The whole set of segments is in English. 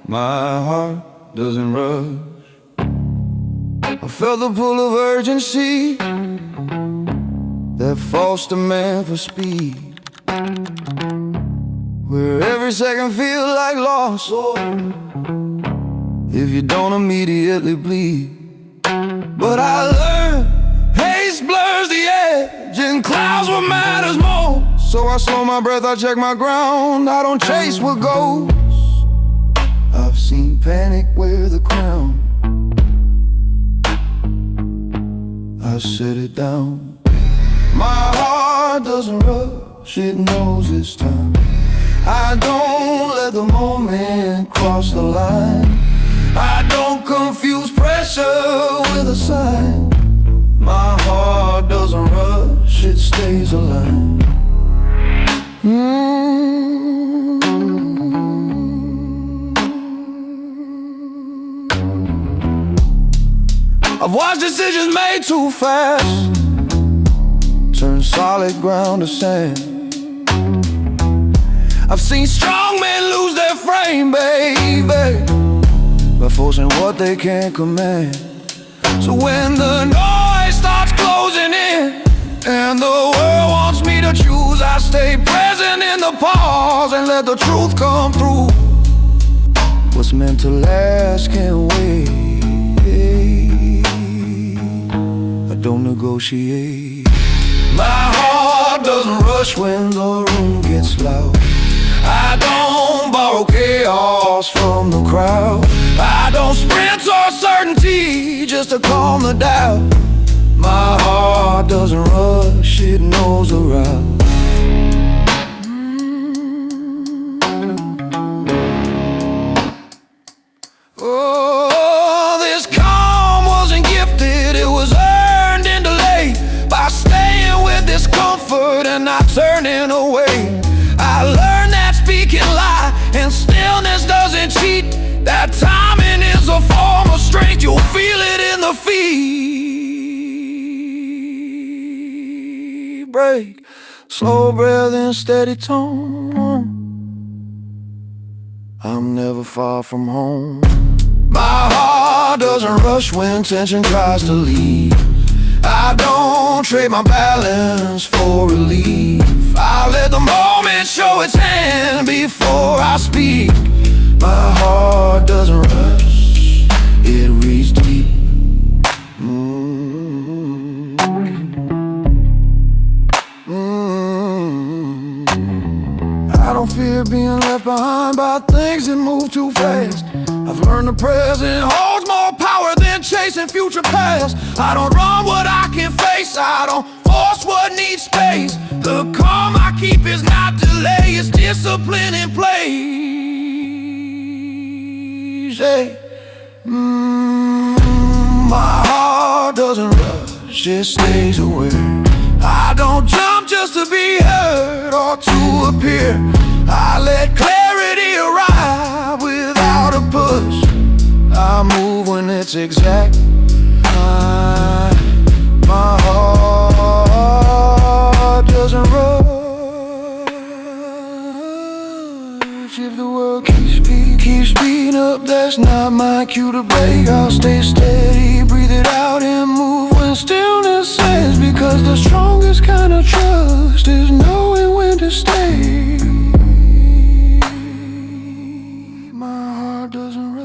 My heart doesn't rush. I felt the pull of urgency, that false demand for speed, where every second feels like loss if you don't immediately bleed. But I learned haste blurs the edge and clouds what matters most. So I slow my breath, I check my ground, I don't chase what goes. I've seen panic wear the crown, I set it down. My heart doesn't rush, it knows it's time. I don't let the moment cross the line. I don't confuse pressure with a sign. My heart doesn't rush, it stays aligned. I've watched decisions made too fast turn solid ground to sand. I've seen strong men lose their frame, baby, by forcing what they can't command. So when the noise starts closing in and the world wants me to choose, I stay present in the pause and let the truth come through. What's meant to last can't wait. I don't negotiate. My heart doesn't rush when the room gets loud. I don't borrow chaos from the crowd. I don't sprint towards certainty just to calm the doubt. My heart doesn't rush, it knows the route. Oh, this calm wasn't gifted, it was earned and delayed by staying with discomfort and not turning away. I learned that speaking lie and stillness doesn't cheat, that timing is a form of strength. You'll feel it in the feet. Break, slow breath and steady tone. I'm never far from home. My heart doesn't rush when tension tries to leave. I don't trade my balance for relief. I let the moment show its hand before I speak. My heart doesn't rush, it reads deep. I don't fear being left behind by things that move too fast. I've learned the present holds more power than chasing future past. I don't run what I can face, I don't force what needs space. The calm I keep is not delay, it's discipline in place. Hey. My heart doesn't rush, it stays aware. I don't jump just to be heard or to appear. I let clarity arrive without a push. I move when it's exact. My heart doesn't rush. If the world keeps speeding up, that's not my cue to break. I'll stay steady, breathe it out and move when stillness says, because the strongest kind of trust is knowing when to stay. My heart doesn't rush.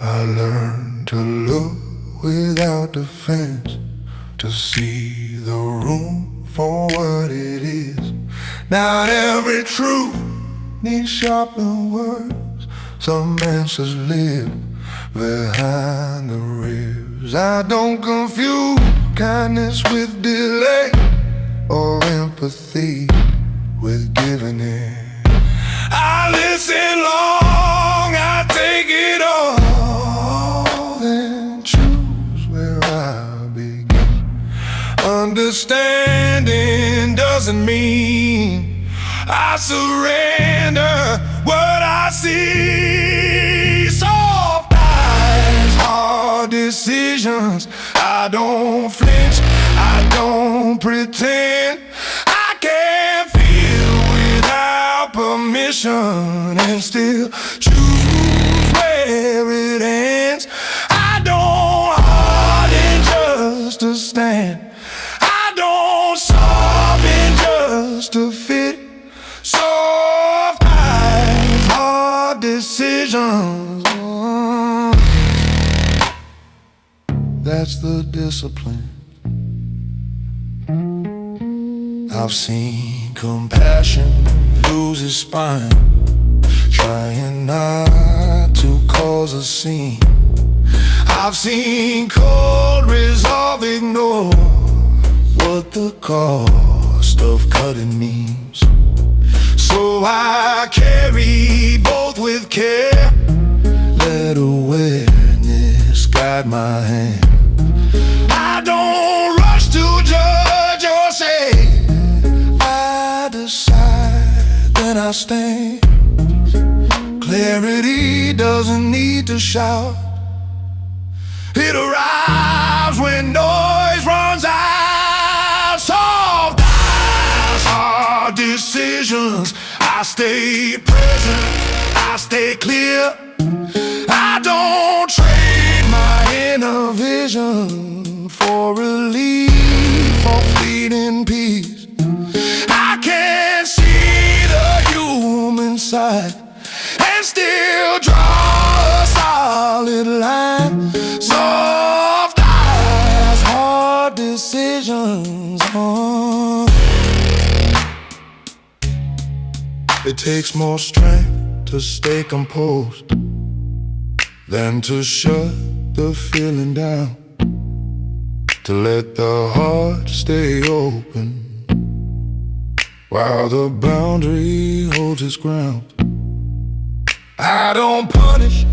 I learned to look without defense, to see the room for what it is. Not every truth needs sharpened words. Some answers live behind the ribs. I don't confuse kindness with delay or empathy with giving in. I listen long, I take it all, then choose where I begin. Understanding doesn't mean I surrender what I see. Soft eyes, hard decisions. I don't flinch, I don't pretend. I can't feel without permission and still choose where it ends. I don't harden just to stand. I don't soften just to fit. Soft eyes, hard decisions. That's the discipline. I've seen compassion lose its spine, trying not to cause a scene. I've seen cold resolve ignore what the cost of cutting means. So I carry both with care. Let awareness guide my hand. I don't rush to judge or say. I decide, then I stand. Clarity doesn't need to shout. It arrives when noise runs out. Soft eyes, hard decisions. I stay present, I stay clear. I don't trade my inner vision for relief or fleeting peace. I can see the human side and still draw a solid line. Soft eyes, hard decisions. It takes more strength to stay composed than to shut the feeling down, to let the heart stay open while the boundary holds its ground. I don't punish,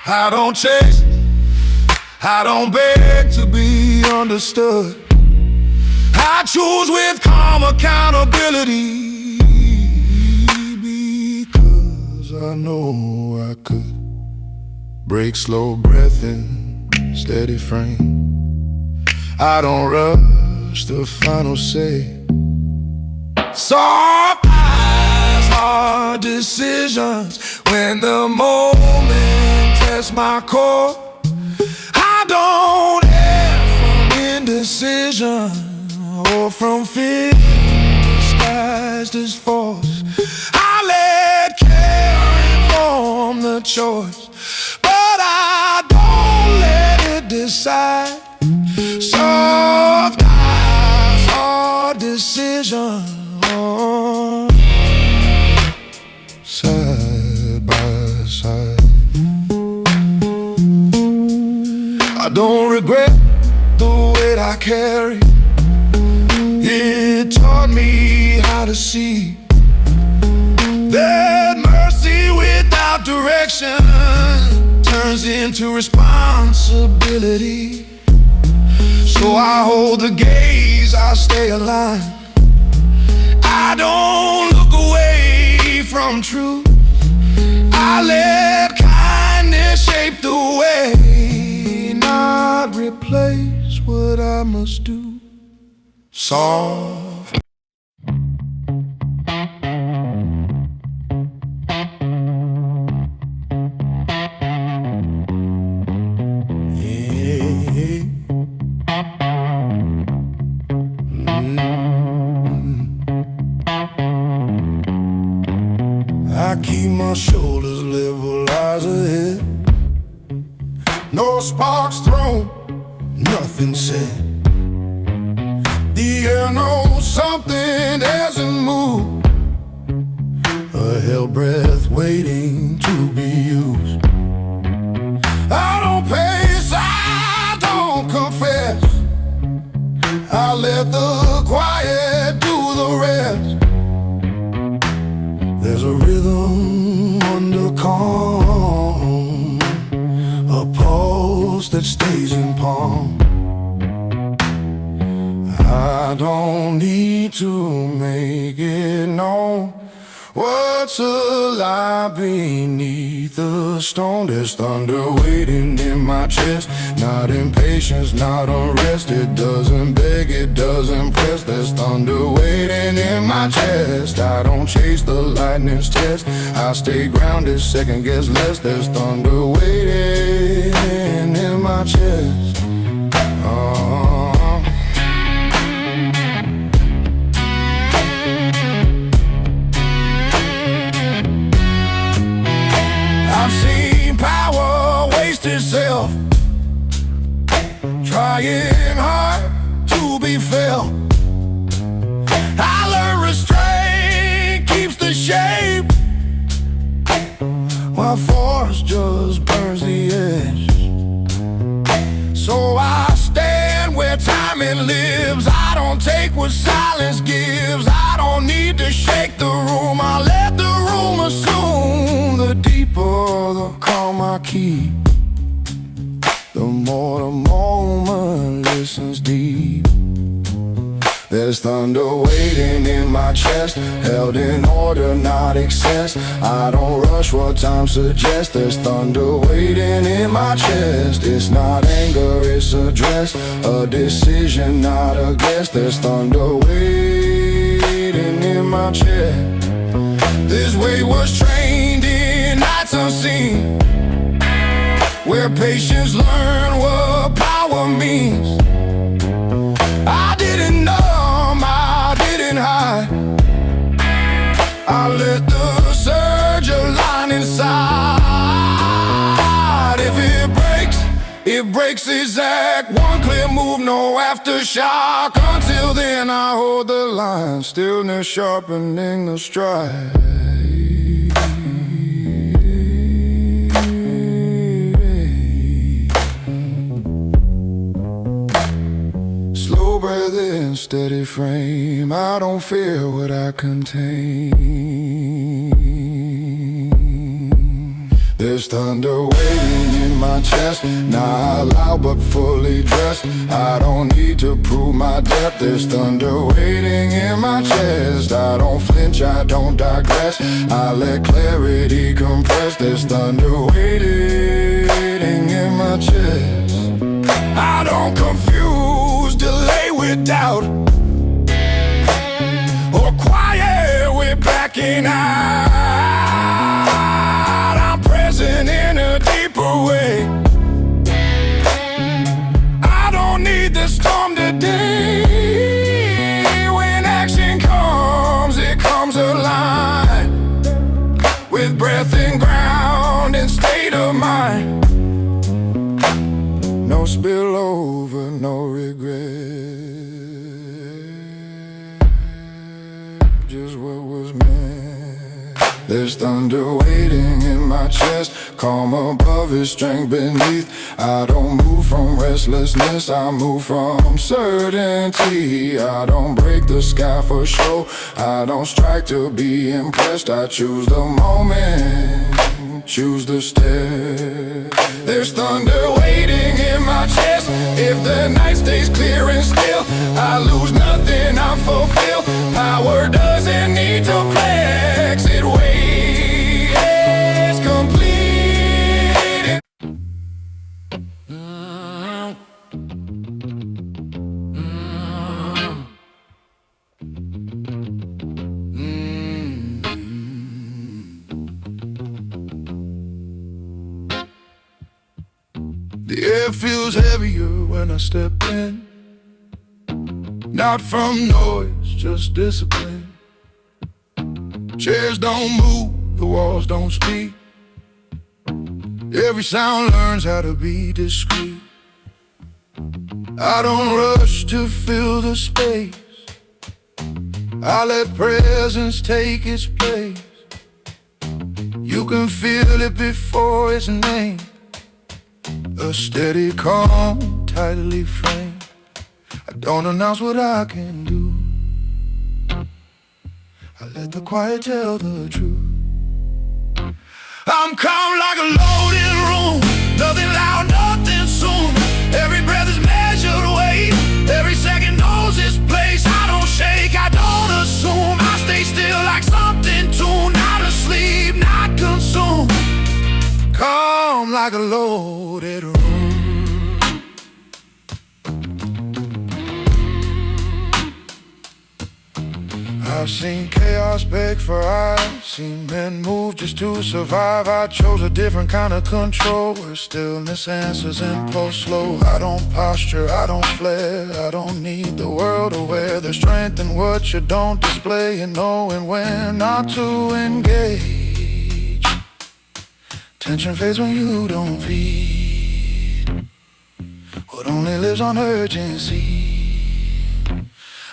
I don't chase, I don't beg to be understood. I choose with calm accountability, because I know I could break slow breath in steady frame. I don't rush the final say. Soft eyes, hard decisions. When the moment tests my core, I don't err from indecision or from fear disguised as force. I let care inform the choice, but I don't let it decide. Soft eyes, hard decisions. Side by side. I don't regret the weight I carry. It taught me how to see that mercy without direction turns into responsibility. So I hold the gaze, I stay aligned. I don't look away from truth. I let kindness shape the way, not replace what I must do. Soft. I keep my shoulders level, eyes ahead. No sparks thrown, nothing said. The air knows something hasn't moved. A held breath waiting to be used. I don't pace, I don't confess. I let the quiet do the rest. There's a rhythm under calm, a pulse that stays in palm. I don't need to make it known what's alive beneath the stone. There's thunder waiting in my chest, not impatience, not unrest. It doesn't beg, it doesn't press. There's thunder waiting in my chest. I don't chase the lightning's test, I stay grounded, second guess less. There's thunder waiting in my chest. I've seen power waste itself, trying hard to be felt. I learned restraint keeps the shape, while force just burns the edge. So I stand where timing lives. I don't take what silence gives. I don't need to shake the room, I let the room assume. The deeper the calm I keep, the more the moment listens deep. There's thunder waiting in my chest, held in order, not excess. I don't rush what time suggests. There's thunder waiting in my chest. It's not anger, it's address, a decision, not a guess. There's thunder waiting in my chest. This way was trained in nights unseen, where patience learn what power means. I didn't numb, I didn't hide, I let the surge align inside. If it breaks exact. One clear move, no aftershock. Until then I hold the line, stillness sharpening the stride. Slow breath in, steady frame. I don't fear what I contain. There's thunder waiting in my chest, not loud but fully dressed. I don't need to prove my depth. There's thunder waiting in my chest. I don't flinch, I don't digress, I let clarity compress. There's thunder waiting in my chest. I don't confuse delay with doubt, or quiet with backing out. I'm present in a deeper way. I don't need the storm today. When action comes, it comes aligned with breath and ground and state of mind. No spillover, no regret, just what was meant. There's thunder waiting in my chest, calm above it, strength beneath. I don't move from restlessness, I move from certainty. I don't break the sky for show, I don't strike to be impressed. I choose the moment, choose the step. There's thunder waiting in my chest. If the night stays clear and still, I lose nothing, I'm fulfilled. Power doesn't need to flex, it waits complete. The air feels heavier when I step in, not from noise, just discipline. Chairs don't move, the walls don't speak. Every sound learns how to be discreet. I don't rush to fill the space, I let presence take its place. You can feel it before it's named, a steady calm, tightly framed. I don't announce what I can do, I let the quiet tell the truth. I'm calm like a loaded room, nothing loud, nothing soon. Every breath is measured weight, every second knows its place. I don't shake, I don't assume, I stay still like something tuned. Not asleep, not consumed, calm like a loaded room. I've seen chaos beg for eyes, seen men move just to survive. I chose a different kind of control, where stillness answers impulse slow. I don't posture, I don't flare, I don't need the world aware. There's strength in what you don't display, and knowing when not to engage. Tension fades when you don't feed what only lives on urgency.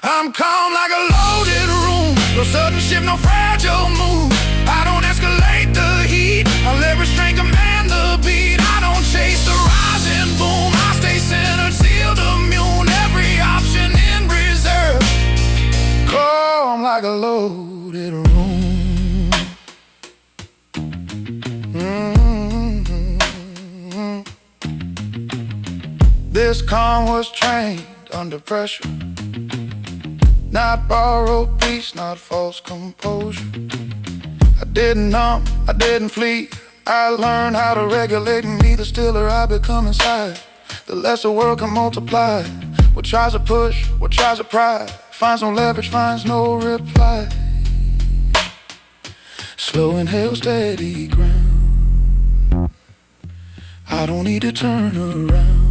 I'm calm like a loaded room, no sudden shift, no fragile move. I don't escalate the heat, I let restraint command the beat. I don't chase the rising boom, I stay centered, sealed, immune. Every option in reserve, calm like a loaded room. This calm was trained under pressure, not borrowed peace, not false composure. I didn't numb, I didn't flee, I learned how to regulate me. The stiller I become inside, the less the world can multiply. What tries to push, what tries to pry, finds no leverage, finds no reply. Slow inhale, steady ground, I don't need to turn around.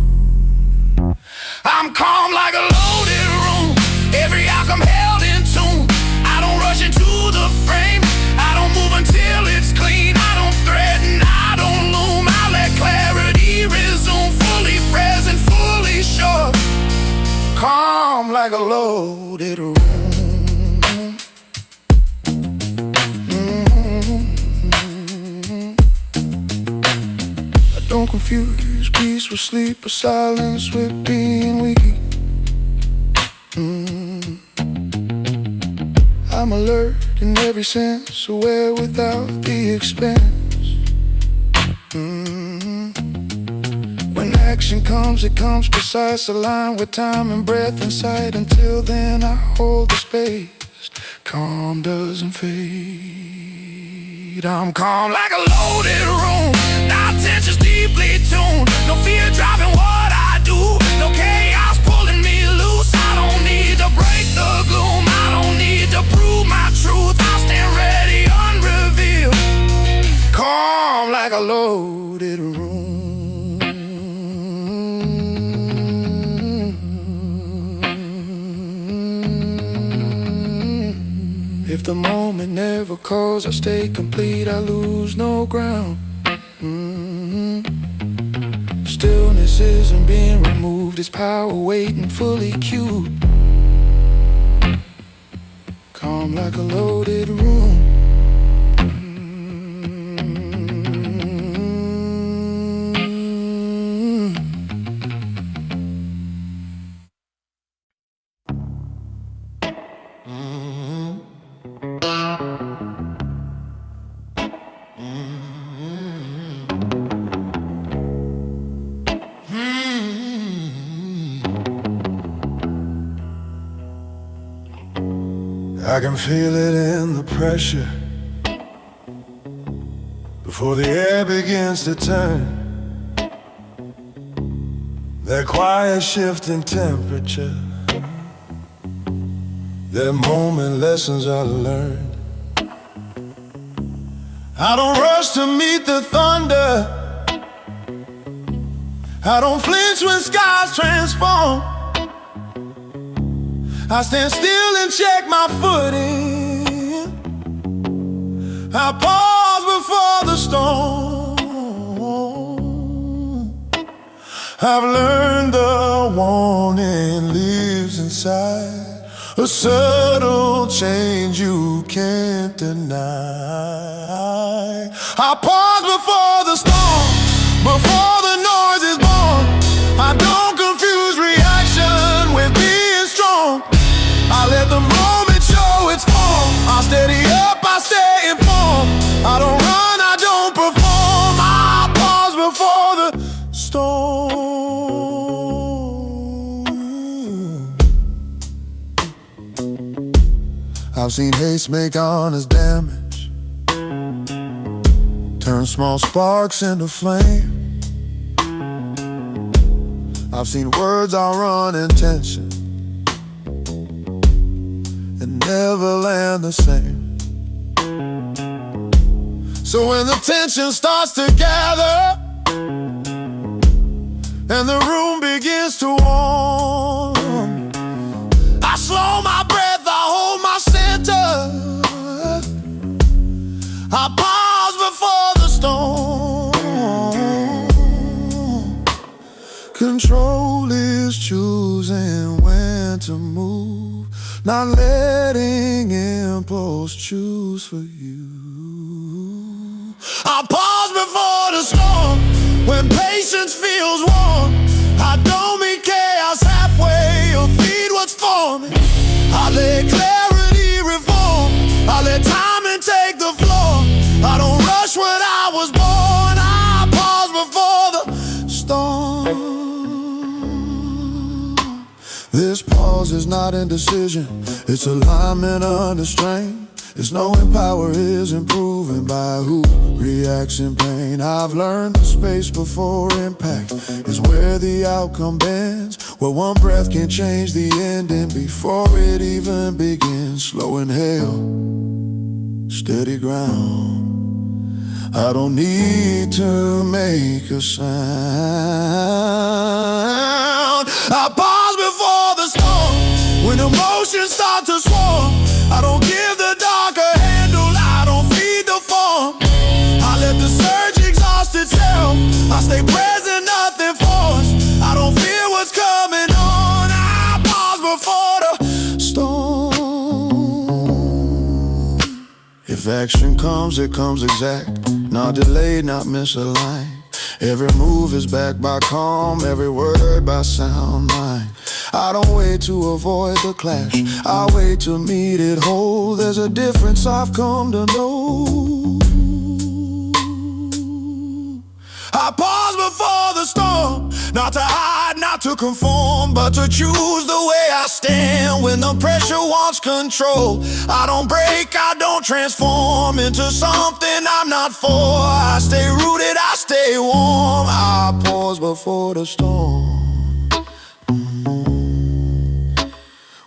I'm calm like a loaded room, every outcome held in tune. I don't rush into the frame, I don't move until it's clean. I don't threaten, I don't loom, I let clarity resume. Fully present, fully sure, calm like a loaded room. I don't confuse peace with sleep, or silence with being weak. I'm alert in every sense, aware without the expense. When action comes, it comes precise, aligned with time and breath and sight. Until then I hold the space, calm doesn't fade. I'm calm like a loaded room, now tension's deeply tuned. No fear driving what I do, no chaos pulling me loose. I don't need to break the gloom, I don't need to prove my truth. I'll stand ready, unrevealed, calm like a loaded room. If the moment never calls, I stay complete, I lose no ground. Stillness isn't being removed, it's power waiting fully cued. Calm like a loaded room. I can feel it in the pressure before the air begins to turn. That quiet shift in temperature, that moment lessons I learned. I don't rush to meet the thunder, I don't flinch when skies transform. I stand still and check my footing, I pause before the storm. I've learned the warning lives inside, a subtle change you can't deny. I pause before the storm, before the noise is born. I don't confuse reaction with being strong, I let the moment show its form. I'll steady seen haste make honest damage, turn small sparks into flame. I've seen words outrun intention and never land the same. So when the tension starts to gather and the room begins to warm, I slow my breath, I hold my center, I pause before the storm. Control is choosing when to move, not letting impulse choose for you. I pause before the storm when patience feels warm. I don't meet chaos halfway or feed what's forming. I let clarity reform, I let timing take the floor. I don't rush when I was born, I pause before the storm. This pause is not indecision, it's alignment under strain. It's knowing power is improving by who reacts in pain. I've learned the space before impact is where the outcome bends, where one breath can change the ending before it even begins. Slow inhale, steady ground. I don't need to make a sound. I pause before the storm when emotions start to swarm. I don't give the dark a handle, I don't feed the form. I let the surge exhaust itself, I stay present, nothing forced. I don't fear what's coming on, I pause before the storm. If action comes, it comes exact, not delayed, not misaligned. Every move is backed by calm, every word by sound mind. I don't wait to avoid the clash, I wait to meet it whole. There's a difference I've come to know. I pause before the storm, not to hide, not to conform, but to choose the way I stand when the pressure wants control. I don't break, I don't transform into something I'm not for. I stay rooted, I stay warm. I pause before the storm.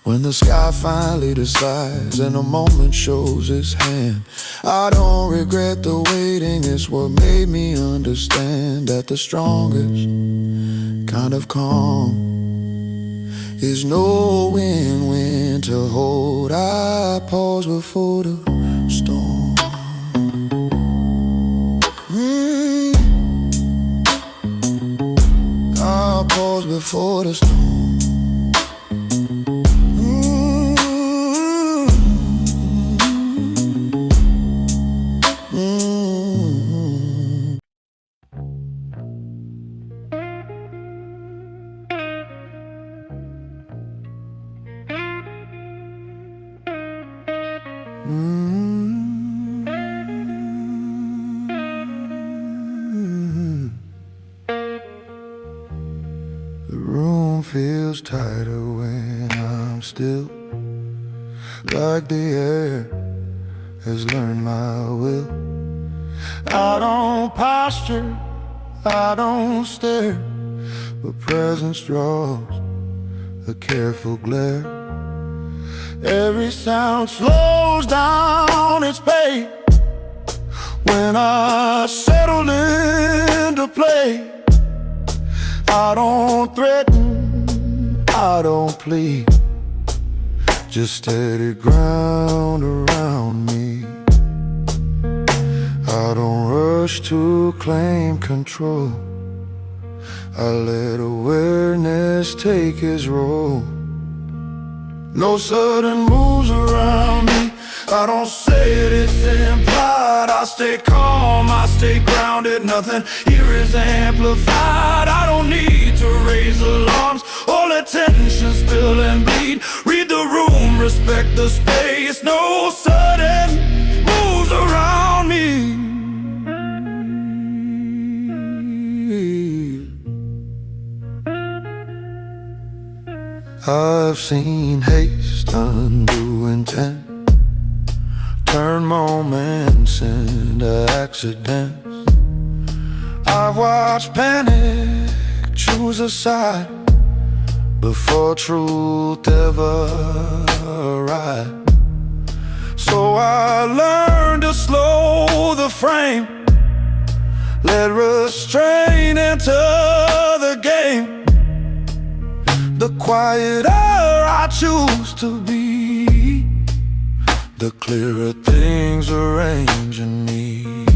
When the sky finally decides and the moment shows its hand, I don't regret the waiting, it's what made me understand that the strongest kind of calm is knowing when to hold. I pause before the storm. I pause before the storm. The room feels tighter when I'm still, like the air has learned my will. I don't posture, I don't stare, but presence draws a careful glare. Every sound slows down its pace when I settle into play. I don't threaten, I don't plead, just steady ground around me. I don't rush to claim control, I let awareness take its role. No sudden moves around me, I don't say it, it's implied. I stay calm, I stay grounded, nothing here is amplified. I don't need to raise alarms or let tension spill and bleed. Read the room, respect the space, no sudden moves around me. I've seen haste undo intent, moments into accidents. I've watched panic choose a side before truth ever arrived. So I learned to slow the frame, let restraint enter the game. The quieter I choose to be, the clearer things arrange in me.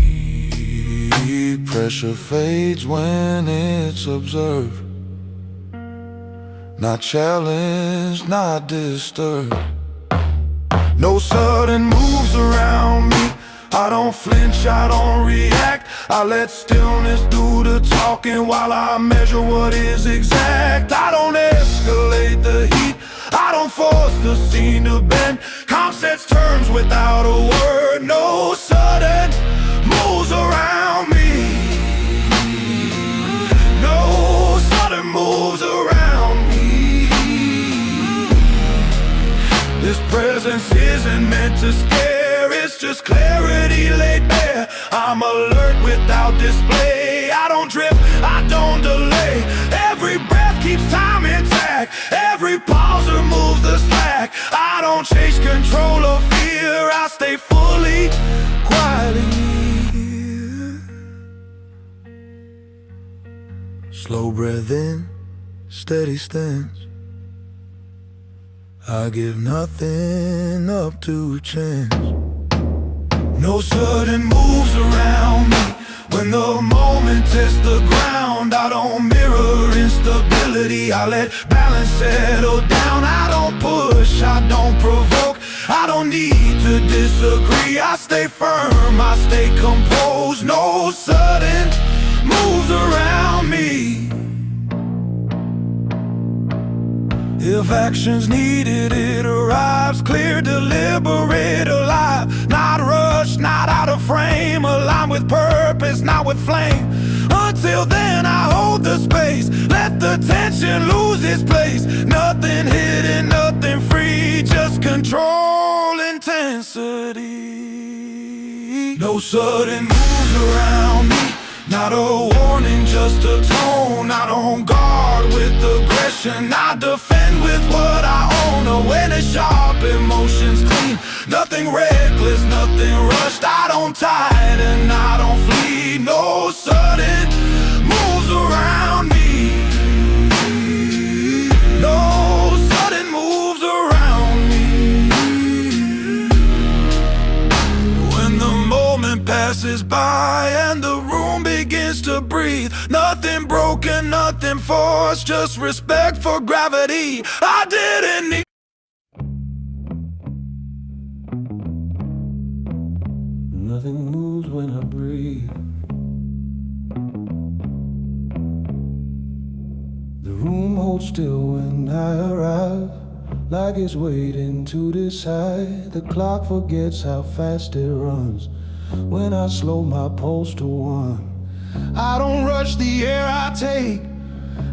Pressure fades when it's observed, not challenged, not disturbed. No sudden moves around me, I don't flinch, I don't react. I let stillness do the talking while I measure what is exact. I don't escalate the heat, I don't force the scene to bend. Calm sets terms without a word. No sudden moves around me, no sudden moves around me. This presence isn't meant to scare, it's just clarity laid bare. I'm alert without display, I don't drift, I don't delay. Every breath keeps time intact, every pause removes the slack. I don't chase control or fear, I stay fully, quietly here. Slow breath in, steady stance. I give nothing up to chance. No sudden moves around me, when the moment tests the ground. I don't mirror instability, I let balance settle down. I don't push, I don't provoke, I don't need to disagree. I stay firm, I stay composed. No sudden moves around me. If action's needed, it arrives clear, deliberate, alive. Not rushed, not out of frame, aligned with purpose, not with flame. Until then I hold the space, let the tension lose its place. Nothing hidden, nothing free, just control, intensity. No sudden moves around me, not a warning, just a tone. Not on guard with aggression, I defend with what I own. Awareness sharp, emotions clean, nothing reckless, nothing rushed. I don't tighten, I don't flee. No sudden moves around me, no sudden moves around me. When the moment passes by and the room begins to breathe, nothing broken, nothing forced, just respect for gravity. I didn't need. Nothing moves when I breathe. The room holds still when I arrive, like it's waiting to decide. The clock forgets how fast it runs when I slow my pulse to one. I don't rush the air I take,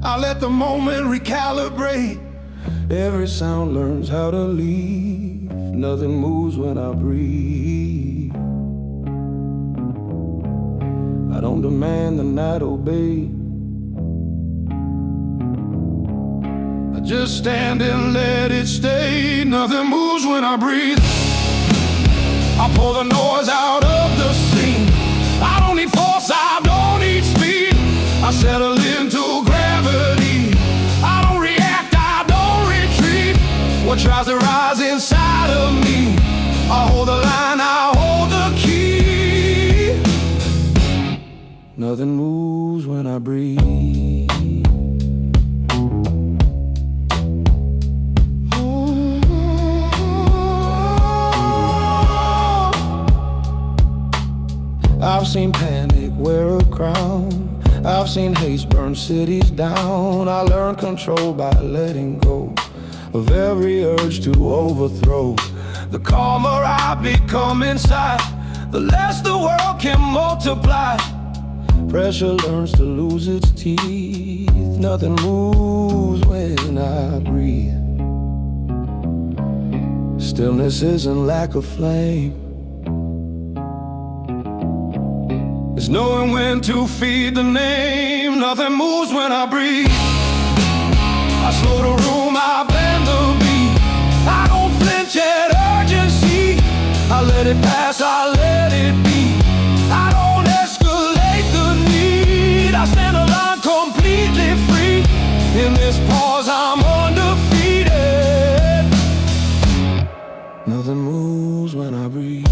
I let the moment recalibrate. Every sound learns how to leave, nothing moves when I breathe. I don't demand the night obey, I just stand and let it stay. Nothing moves when I breathe, I pull the noise out of the scene. I don't need force, I don't need speed, I settle into gravity. I don't react, I don't retreat. What tries to rise inside of me, I hold the line, I hold the key. Nothing moves when I breathe. I've seen panic wear a crown, I've seen haste burn cities down. I learned control by letting go of every urge to overthrow. The calmer I become inside, the less the world can multiply. Pressure learns to lose its teeth, nothing moves when I breathe. Stillness isn't lack of flame, It's knowing when to feed the name. Nothing moves when I breathe. I slow the room, I bend the beat. I don't flinch at urgency. I let it pass, I let it be. I don't escalate the need. I stand alone completely free. In this pause I'm undefeated. Nothing moves when I breathe.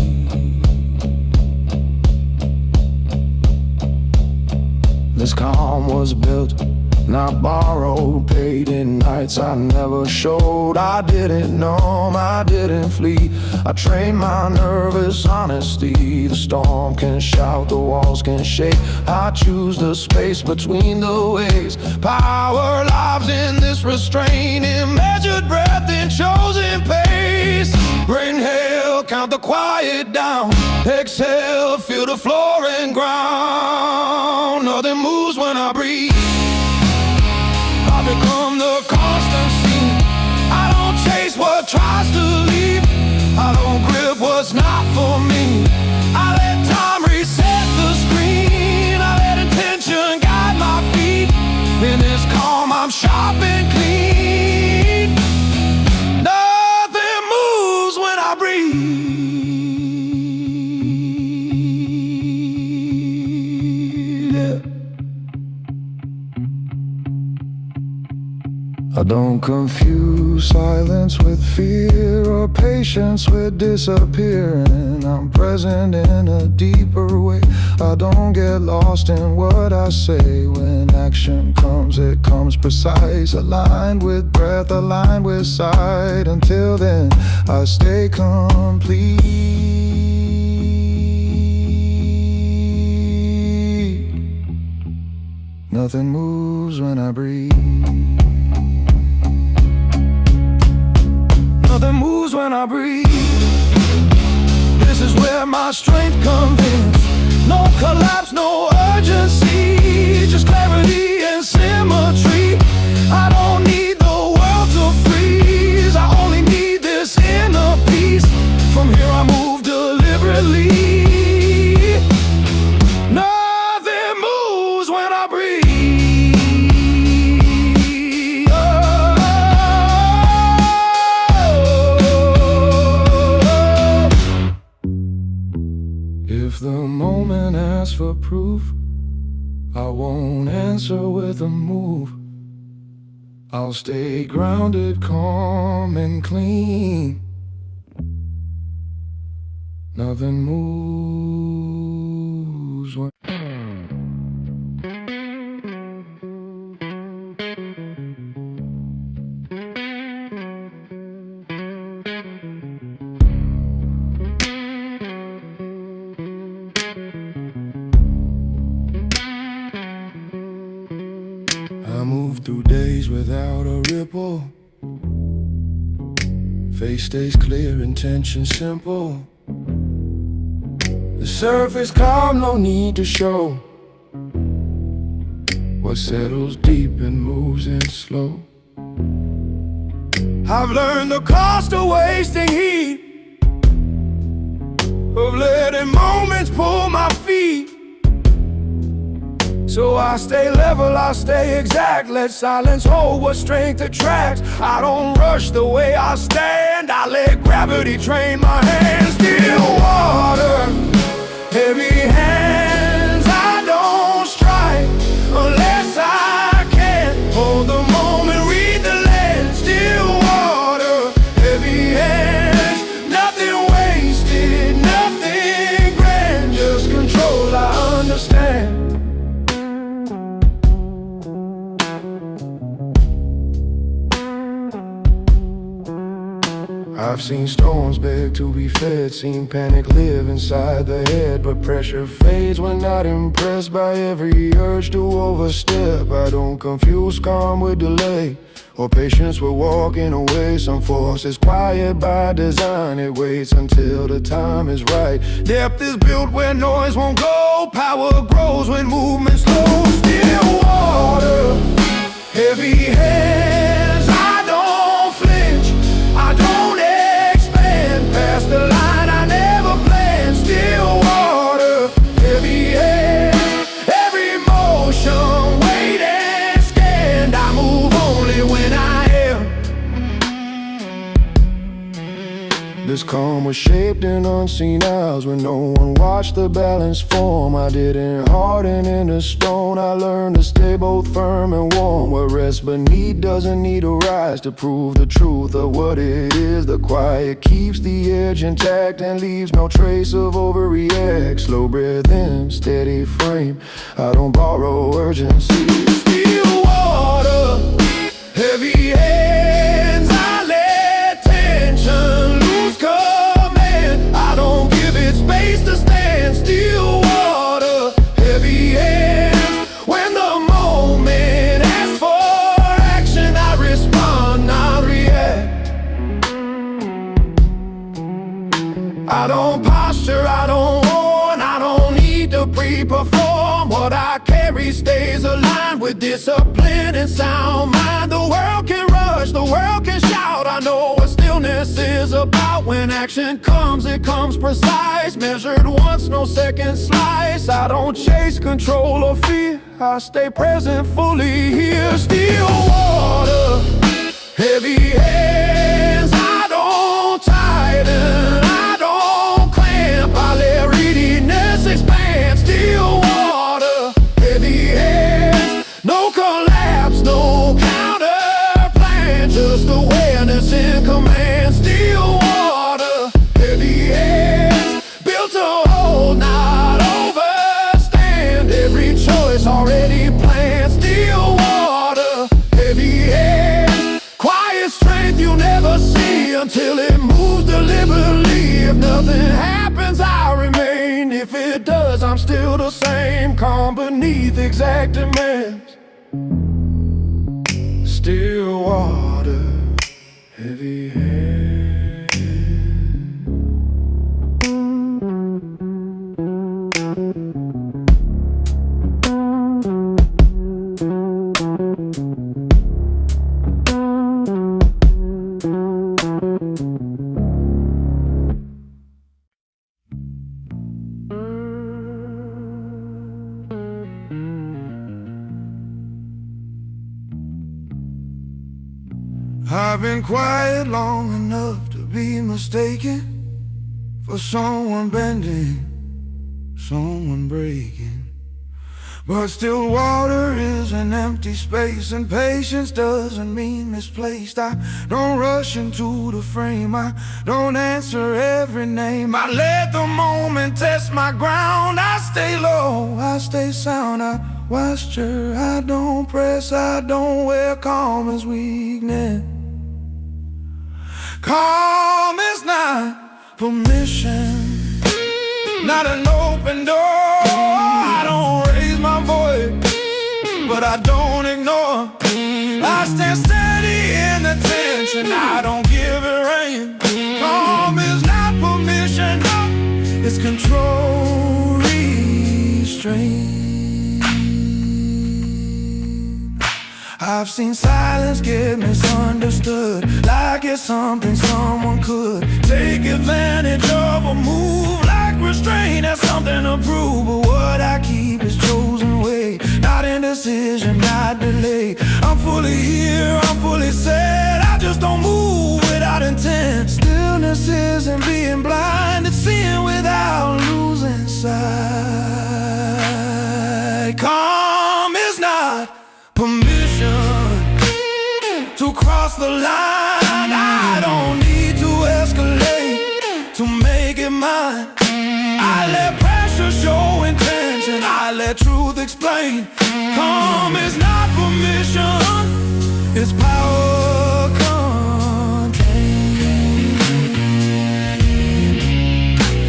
This calm was built, not borrowed, paid in nights I never showed. I didn't numb, I didn't flee. I trained my nervous honesty. The storm can shout, the walls can shake. I choose the space between the waves. Power lives in this restraining, measured breath in chosen pace. Inhale, count the quiet down. Exhale, feel the floor and ground. Nothing moves when I breathe. I become the constancy. I don't chase what tries to leave. I don't grip what's not for me. I let time reset the screen. I let intention guide my feet. In this calm I'm sharp and clean. Nothing moves when I breathe. I don't confuse silence with fear or patience with disappearing. I'm present in a deeper way. I don't get lost in what I say. When action comes, it comes precise, aligned with breath, aligned with sight. Until then, I stay complete. Nothing moves when I breathe. Nothing moves when I breathe. This is where my strength comes in. No collapse, no urgency, just clarity and symmetry. I don't need the world to freeze. I only need this inner peace. From here I move deliberately. Nothing moves when I breathe. If the moment asks for proof, I won't answer with a move. I'll stay grounded, calm and clean. Nothing moves when I move through days without a ripple. Face stays clear, intention simple. The surface calm, no need to show. What settles deep and moves in slow. I've learned the cost of wasting heat, of letting moments pull my feet. So I stay level, I stay exact. Let silence hold what strength attracts. I don't rush the way I stand. I let gravity train my hands. Still water, heavy hands. I don't strike unless I can. Hold the moment, read the land. Still water, heavy hands. Nothing wasted, nothing grand. Just control, I understand. I've seen storms beg to be fed, seen panic live inside the head. But pressure fades when not impressed by every urge to overstep. I don't confuse calm with delay, or patience with walking away. Some force is quiet by design, it waits until the time is right. Depth is built where noise won't go, power grows when movement slows. Still water, heavy hands. I don't flinch, I don't past the line I never planned. Still water, heavy head. Calm was shaped in unseen hours when no one watched the balance form. I didn't harden into stone. I learned to stay both firm and warm. What rests beneath doesn't need a rise to prove the truth of what it is. The quiet keeps the edge intact and leaves no trace of overreact. Slow breath in, steady frame. I don't borrow urgency. Still water, heavy hands. I let tension lose command. I don't give it space to stand. Still water, heavy hands. When the moment asks for action, I respond, not react. I don't posture, I don't warn. I don't need to pre-perform. What I carry stays aligned with discipline and sound mind. The world can rush, the world can shout. I know what stillness is about. When action comes, it comes precise. Measured once, no second slice. I don't chase control or fear. I stay present, fully here. Still water, heavy hands. I don't tighten, I don't clamp. I let readiness expand. Still water, heavy hands. No collapse, no counter plan. Just awareness in command. Still water, heavy hands. Built to hold, not overstand. Every choice already planned. Still water, heavy hands. Quiet strength you never see until it moves deliberately. If nothing happens, I remain. If it does, I'm still the same. Calm beneath exact demands. Still water, heavy hands. I've been quiet long enough to be mistaken for someone bending, someone breaking. But still water is an empty space, and patience doesn't mean misplaced. I don't rush into the frame, I don't answer every name. I let the moment test my ground. I stay low, I stay sound, I posture, I don't press, I don't wear calm as weakness. Calm is not permission, not an open door. I don't raise my voice, but I don't ignore. I stand steady in the tension, I don't give it rein. Calm is not permission, no, it's control, restraint. I've seen silence get misunderstood, like it's something someone could take advantage of or move like restraint as something to prove. But what I keep is chosen way, not indecision, not delay. I'm fully here, I'm fully set, I just don't move without intent. Stillness isn't being blind, it's seeing without losing sight. Calm is not permission to cross the line. I don't need to escalate to make it mine. I let pressure show intention, I let truth explain. Calm is not permission, it's power contained.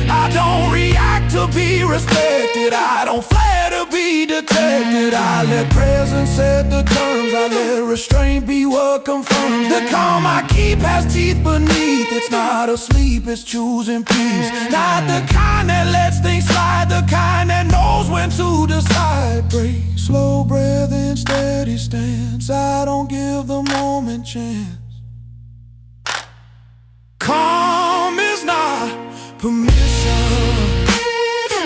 I don't react to be respected, I don't flare to be detected. I let presence set the terms, I let restraint be what confirms. The calm I keep has teeth beneath. It's not asleep, it's choosing peace. Not the kind that lets things slide, the kind that knows when to decide. Break, slow breath in steady stance, I don't give the moment chance. Calm is not permission.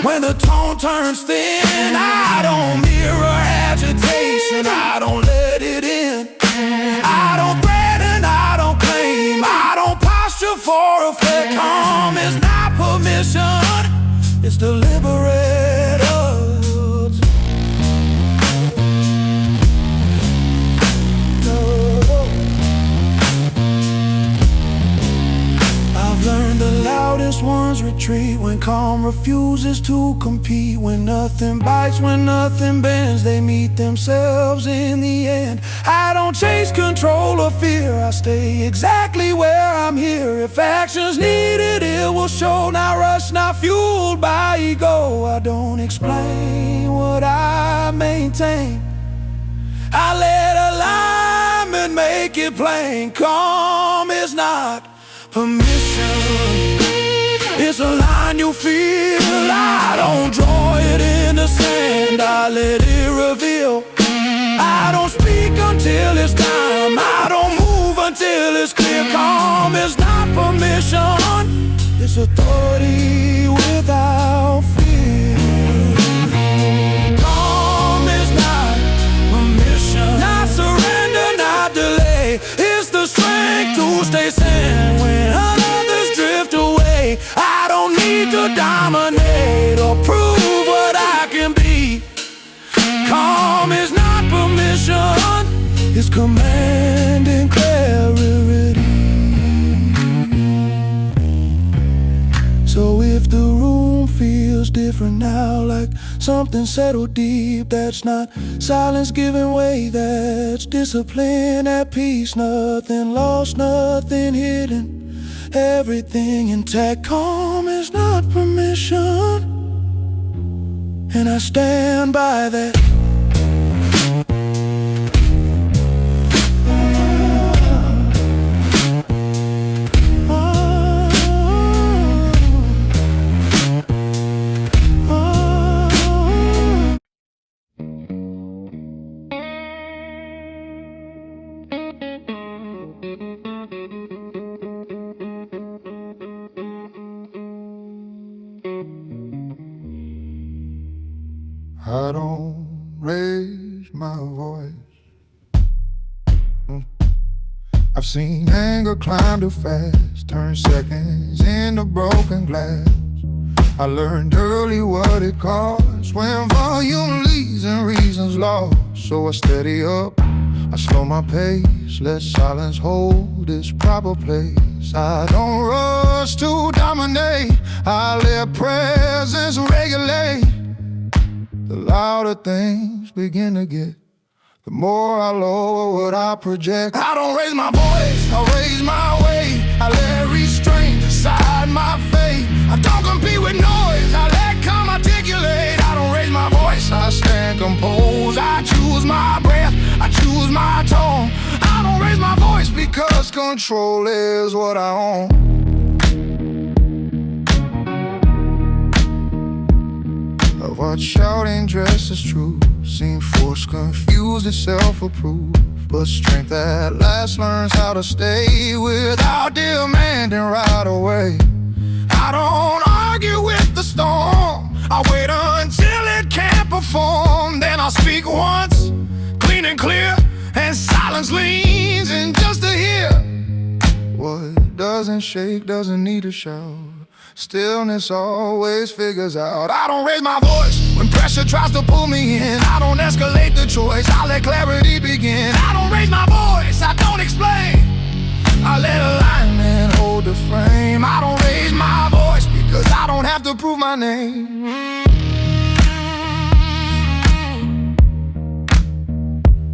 When the tone turns thin, I don't mirror agitation, I don't let it in. I don't threaten, I don't claim, I don't posture for effect. words to liberate us. I've learned the loudest ones retreat when calm refuses to compete. When nothing bites, when nothing bends, they meet themselves in the end. I don't chase control or fear, I stay exactly where I'm here. If action's needed, it will show. Not rush, not fueled by ego. I don't explain what I maintain, I let alignment make it plain. Calm is not permission, it's a line you feel. I don't draw it in the sand, I let it reveal. I don't speak until it's time, I don't move until it's clear. Calm is not permission, it's authority without fear. Calm is not permission, not surrender, not delay. It's the strength to stay sane when others drift away. I don't need to dominate or prove what I can be. Calm is not permission, it's command and clarity. So if the room feels different now, like something settled deep, that's not silence giving way, that's discipline at peace. Nothing lost, nothing hidden, everything intact. Calm is not permission, and I stand by that. I don't raise my voice. I've seen anger climb too fast, turn seconds into broken glass. I learned early what it costs when volume leads and reasons lost. So I steady up, I slow my pace, let silence hold its proper place. I don't rush to dominate, I let presence regulate. The louder things begin to get, the more I lower what I project. I don't raise my voice, I raise my weight. I let restraint decide my fate. I don't compete with noise, I let calm articulate. I don't raise my voice, I stand composed. I choose my breath, I choose my tone. I don't raise my voice because control is what I own. What shouting dressed as truth seemed forced, confused, it's self-approved. But strength at last learns how to stay without demanding right away. I don't argue with the storm, I wait until it can't perform. Then I'll speak once, clean and clear, and silence leans in just to hear. What doesn't shake doesn't need to shout, stillness always figures out. I don't raise my voice when pressure tries to pull me in. I don't escalate the choice, I let clarity begin. I don't raise my voice, I don't explain, I let alignment hold the frame. I don't raise my voice because I don't have to prove my name.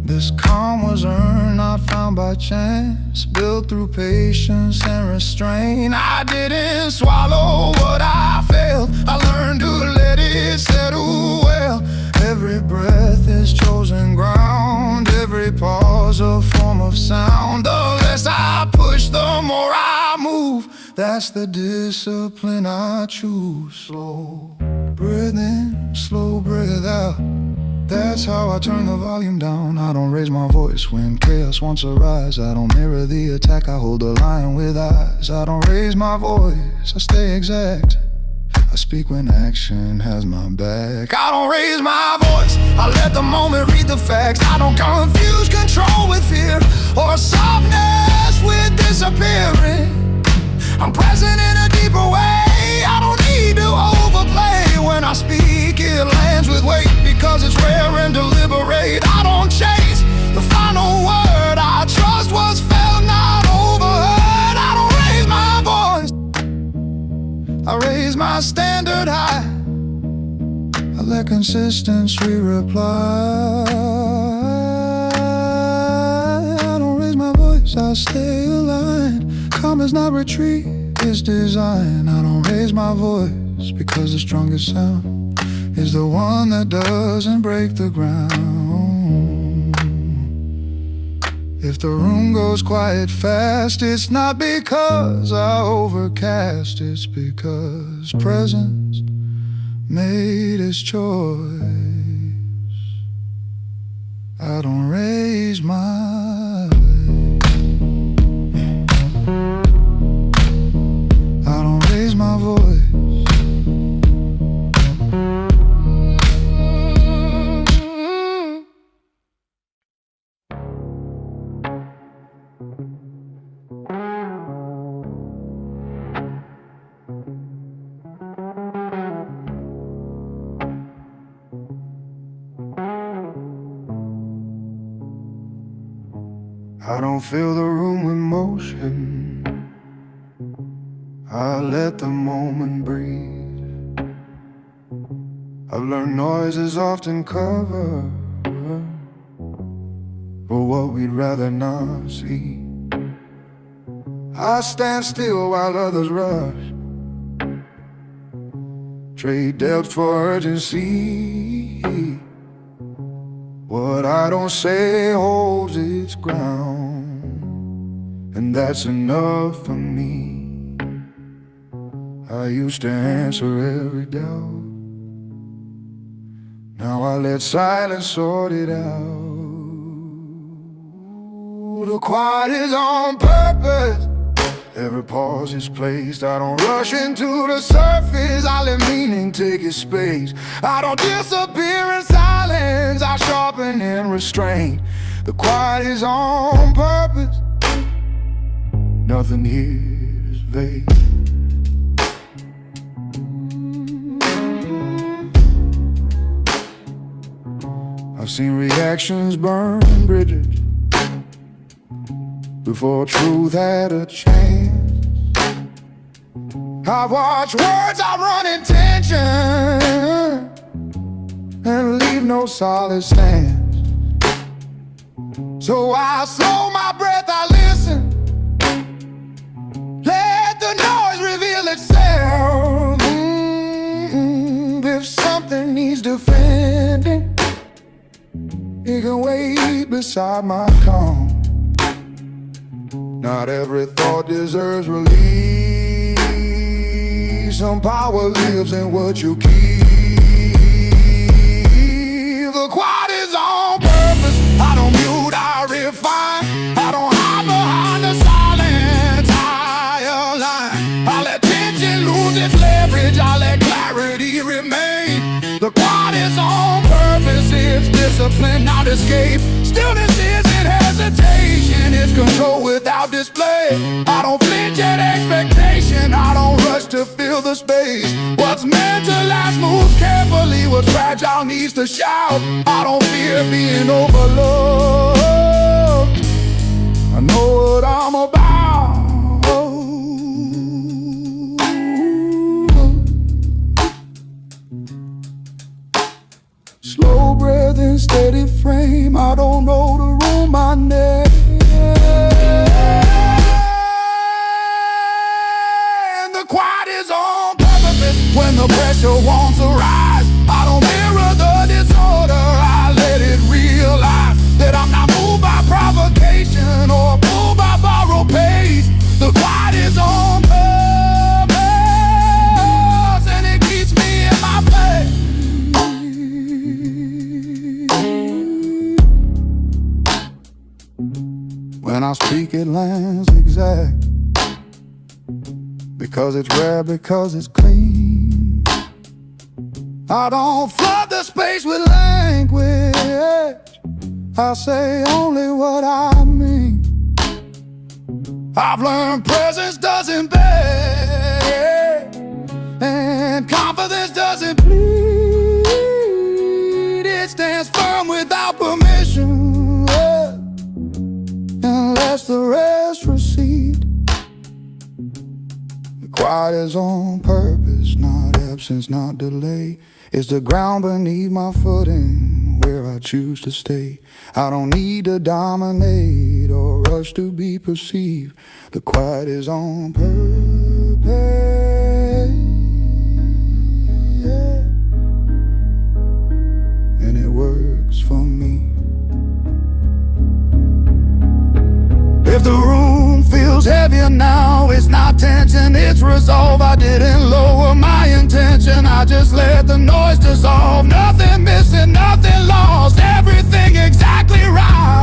This calm was earned, not found by chance, built through patience and restraint. I didn't swallow what I felt, I learned to let it settle well. Every breath is chosen ground, every pause a form of sound. The less I push, the more I move, that's the discipline I choose. Slow breathe in, slow breathe out, that's how I turn the volume down. I don't raise my voice when chaos wants to rise. I don't mirror the attack, I hold the line with eyes. I don't raise my voice, I stay exact, I speak when action has my back. I don't raise my voice, I let the moment read the facts. I don't confuse control with fear, or softness with disappearing. I'm present in a deeper way, I don't need to overplay when I speak, it lands with weight, because it's rare and deliberate. I don't chase the final word. I trust what's felt, not overheard. I don't raise my voice, I raise my standard high. I let consistency reply. I don't raise my voice, I stay aligned. Calm is not retreat, it's design. I don't raise my voice because the strongest sound is the one that doesn't break the ground. If the room goes quiet fast, it's not because I overcast, it's because presence made its choice. I don't raise my voice, I don't raise my voice. I don't fill the room with motion, I let the moment breathe. I've learned noise is often cover for what we'd rather not see. I stand still while others rush, trade depth for urgency. What I don't say holds its ground, and that's enough for me. I used to answer every doubt, now I let silence sort it out. The quiet is on purpose, every pause is placed. I don't rush into the surface, I let meaning take its space. I don't disappear in silence, I sharpen in restraint. The quiet is on purpose, nothing here is vague. I've seen reactions burn bridges before truth had a chance. I've watched words outrun intention and leave no solid stance. So I slow my breath, I listen, let the noise reveal itself. If something needs defending, it can wait beside my calm. Not every thought deserves release. Some power lives in what you keep. The quiet is on purpose, I don't mute, I refine. I don't hide behind the silence, I align. I let tension lose its leverage, I let clarity remain. The quiet is on purpose, it's discipline, not escape. Stillness isn't hesitation, it's control without display. I don't flinch at expectation, I don't rush to fill the space. What's meant to last moves carefully, what's fragile needs to shout. I don't fear being overlooked, I know what I'm about. Slow breath and steady frame, I don't know the room I name. The quiet is on purpose when the pressure wants to rise. I don't mirror the disorder, I let it realize that I'm not moved by provocation or pulled by borrowed pace. The quiet is on purpose and it keeps me in my place. When I speak it lands exact, because it's rare, because it's clean. I don't flood the space with language, I say only what I mean. I've learned presence doesn't beg, and confidence doesn't plead. quiet is on purpose, not absence, not delay. It's the ground beneath my footing where I choose to stay. I don't need to dominate or rush to be perceived. The quiet is on purpose, yeah. And it works for me. If the room feels heavier now, it's not tension, it's resolve. I didn't lower my intention, I just let the noise dissolve. Nothing missing, nothing lost, everything exactly right.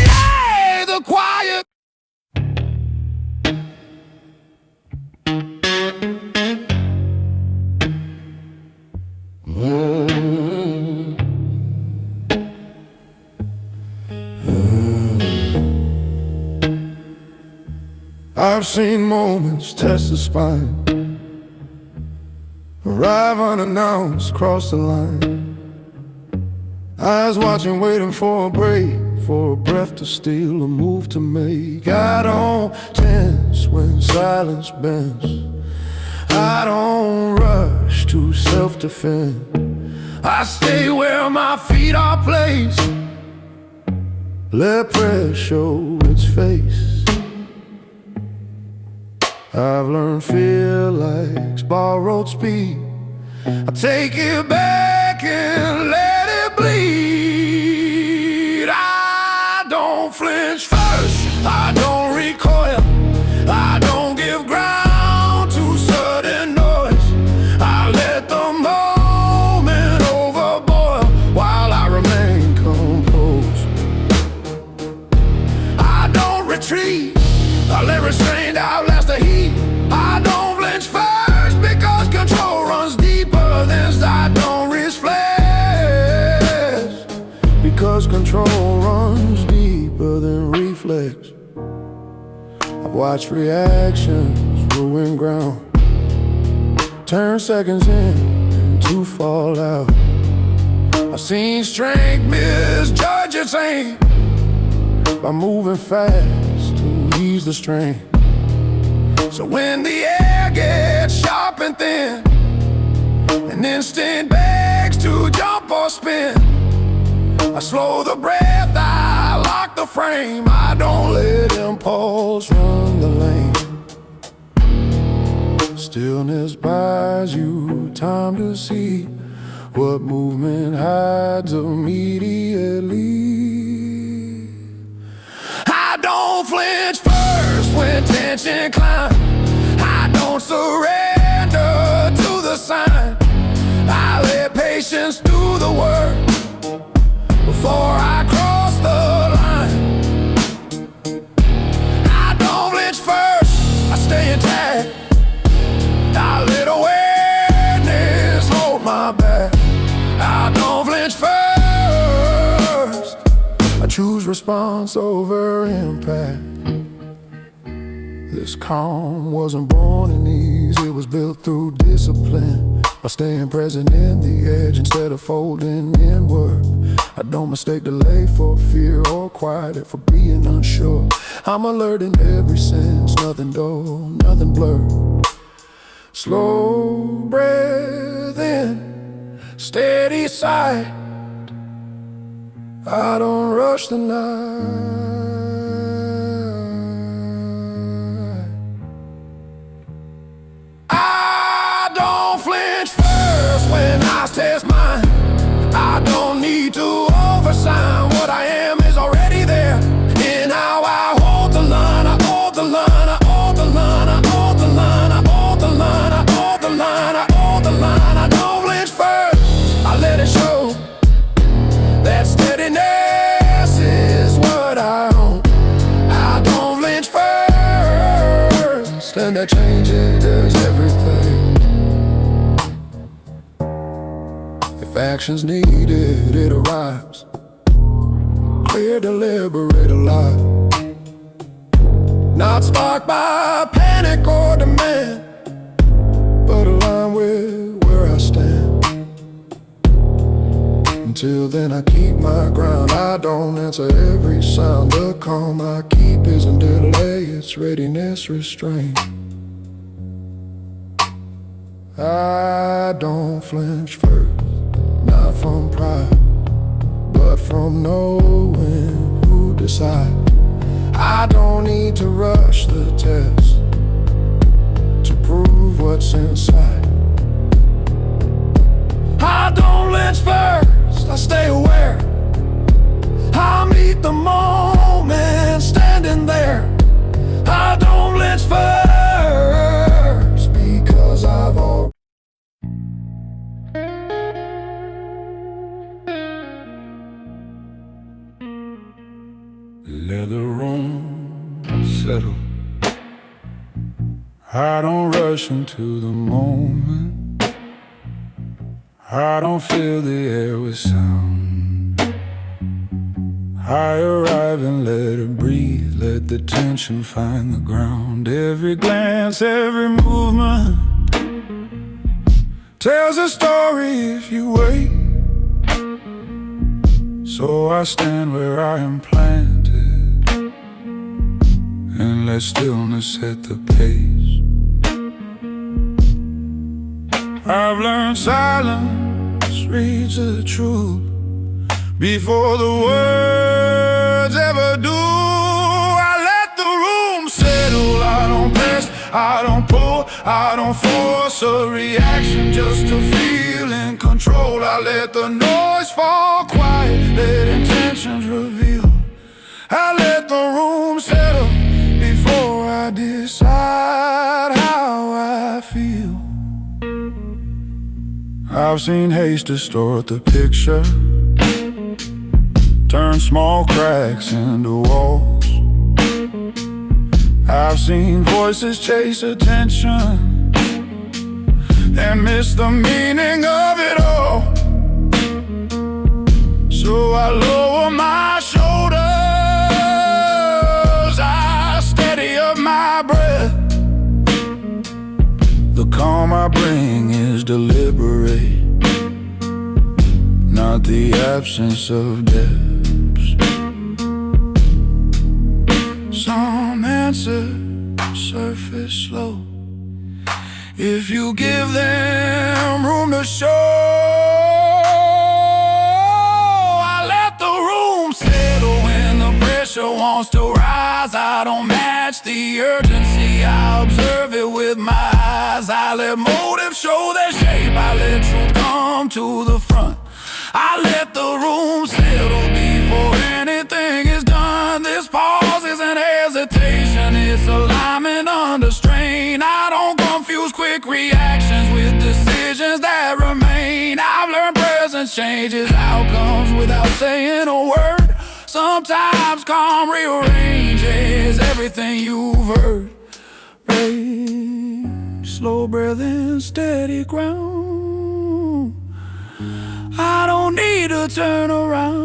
Hey, the quiet. I've seen moments test the spine, arrive unannounced, cross the line. Eyes watching, waiting for a break, for a breath to steal, a move to make. I don't tense when silence bends, I don't rush to self-defend. I stay where my feet are placed, let prayer show its face. I've learned fear likes borrowed speed. I take it back and let it bleed. I don't flinch first, I don't recoil, I don't give ground to sudden noise. I let the moment overboil while I remain composed. I don't retreat, I let restraint outlast the heat. I don't flinch first because control runs deeper than I don't risk flesh, because control runs deeper than reflex. I've watched reactions ruin ground, turn seconds into fallout. I've seen strength misjudge its aim by moving fast to ease the strain. So when the air gets sharp and thin, an instant begs to jump or spin, I slow the breath, I lock the frame, I don't let impulse run the lane. Stillness buys you time to see what movement hides immediately. I don't flinch first when tension climbs, I don't surrender to the sign. I let patience do the work before I cross the line. I don't flinch first, I stay intact, I let awareness hold my back. I don't flinch first, I choose response over impact. This calm wasn't born in ease, it was built through discipline. By staying present in the edge instead of folding inward. I don't mistake delay for fear or quiet it for being unsure. I'm alert in every sense, nothing dull, nothing blurred. Slow breath in, steady sight, I don't rush the night. I don't flinch first when I test mine. I don't need to oversign, what I am is already there. In how I hold the line, I hold the line, I hold the line, I hold the line, I hold the line, I hold the line, I hold the line. I don't flinch first, I let it show. That steadiness is what I own. I don't flinch first, and that changes everything. If action's needed, it arrives. Clear, deliberate, alive. Not sparked by panic or demand, but aligned with where I stand. still, then I keep my ground. I don't answer every sound. The calm I keep isn't delay, it's readiness restraint. I don't flinch first, not from pride, but from knowing who decides. I don't need to rush the test to prove what's inside. I don't lynch first, I stay aware. I meet the moment standing there. I don't lynch first because I've already let the room settle. I don't rush into the moment. I don't fill the air with sound. I arrive and let it breathe, let the tension find the ground. Every glance, every movement tells a story if you wait. So I stand where I am planted and let stillness set the pace. I've learned silence reads the truth before the words ever do. I let the room settle. I don't press, I don't pull, I don't force a reaction just to feel in control. I let the noise fall quiet, let intentions reveal. I let the room settle before I decide how I feel. I've seen haste distort the picture, turn small cracks into walls. I've seen voices chase attention and miss the meaning of it all. So I lower my shoulders, I steady up my breath. The calm I bring is deliberate, not the absence of depths. Some answers surface slow if you give them room to show. I let the room settle when the pressure wants to rise. I don't match the urgency, I observe it with my eyes. I let motive show their shape, I let truth come to the front. I let the room settle before anything is done. This pause isn't hesitation, it's alignment under strain. I don't confuse quick reactions with decisions that remain. I've learned presence changes outcomes without saying a word. Sometimes calm rearranges everything you've heard. Breathe, slow breath in steady ground. I don't need to turn around.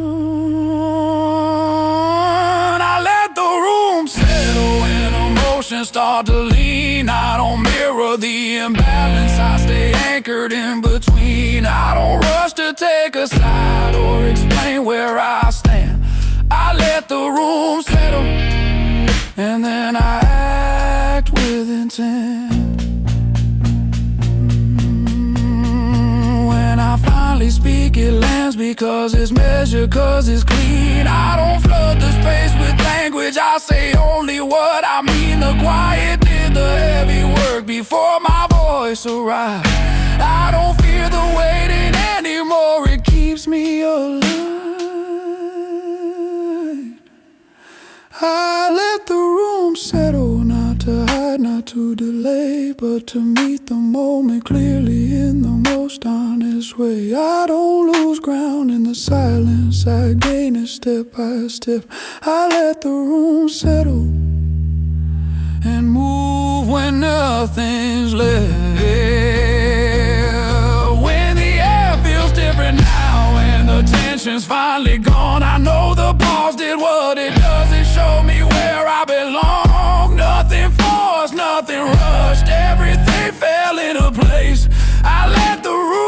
I let the room settle when emotions start to lean. I don't mirror the imbalance, I stay anchored in between. I don't rush to take a side or explain where I stand. I let the room settle and then I act with intent. I finally speak, it lands because it's measured, cause it's clean. I don't flood the space with language, I say only what I mean. The quiet did the heavy work before my voice arrived. I don't fear the waiting anymore, it keeps me alive. I let the room settle, not to hide, not to delay, but to meet the moment clearly in the most honest way. I don't lose ground in the silence, I gain it step by step. I let the room settle and move when nothing's left. When the air feels different now and the tension's finally gone, I know the pause did what it does, it showed me where I belong. Nothing forced, nothing rushed, everything fell into place. I let the room